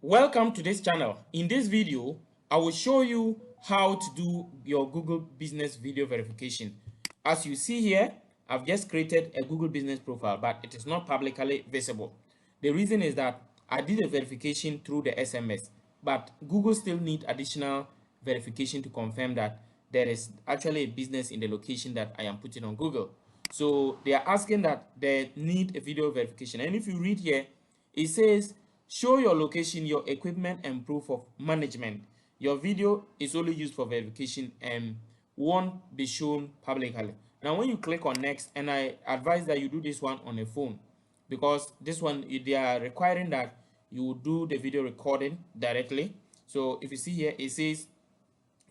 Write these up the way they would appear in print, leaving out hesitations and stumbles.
Welcome to this channel. In this video, I will show you how to do your Google Business video verification. As you see here, I've just created a Google Business profile, but it is not publicly visible. The reason is that I did a verification through the SMS, but Google still need additional verification to confirm that there is actually a business in the location that I am putting on Google. So they are asking that they need a video verification. And if you read here, it says, show your location, your equipment, and proof of management. Your video is only used for verification and won't be shown publicly. Now, when you click on next, and I advise that you do this one on a phone, because this one, they are requiring that you do the video recording directly. So if you see here, it says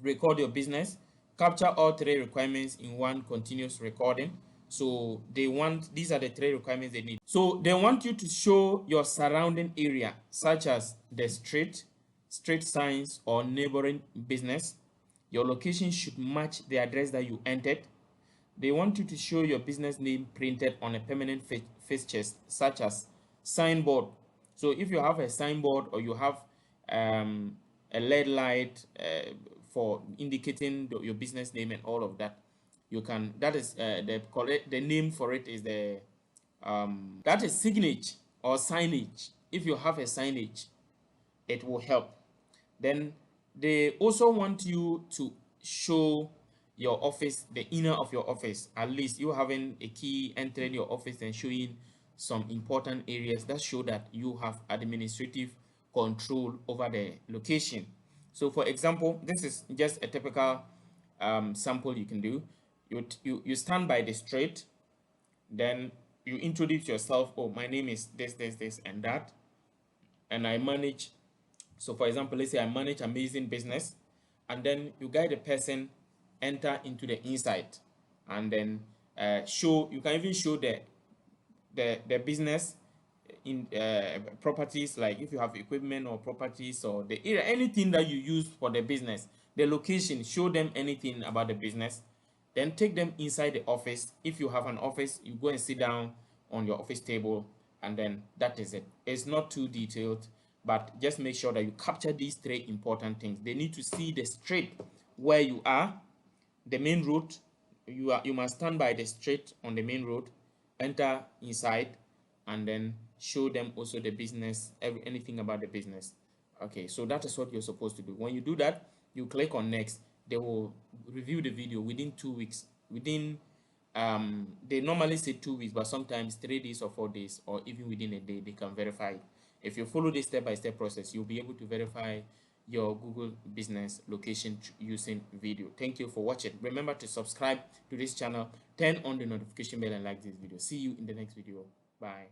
record your business, capture all three requirements in one continuous recording. So they want, these are the three requirements they need. So they want you to show your surrounding area, such as the street signs, or neighboring business. Your location should match the address that you entered. They want you to show your business name printed on a permanent fixture, such as signboard. So if you have a signboard, or you have a LED light for indicating your business name and all of that, you can, that is the name for it is the that is signage or signage. If you have a signage, it will help. Then they also want you to show your office, the inner of your office, at least you having a key, entering your office and showing some important areas that show that you have administrative control over the location. So for example, this is just a typical sample you can do. You stand by the street, then you introduce yourself. Oh, my name is this and that, and I manage. So for example, let's say I manage Amazing Business, and then you guide the person enter into the inside, and then show, you can even show the business in properties, like if you have equipment or properties or the area, anything that you use for the business, the location, show them anything about the business. Then take them inside the office. If you have an office, you go and sit down on your office table, and then that is it. It's not too detailed, but just make sure that you capture these three important things. They need to see the street where you are, the main road. You must stand by the street on the main road, enter inside, and then show them also the business, anything about the business. Okay, so that is what you're supposed to do. When you do that, you click on next. They will review the video within 2 weeks. Within they normally say 2 weeks, but sometimes 3 days or 4 days, or even within a day, they can verify it. If you follow this step-by-step process, you'll be able to verify your Google business location using video. Thank you for watching. Remember to subscribe to this channel, turn on the notification bell, and like this video. See you in the next video. Bye.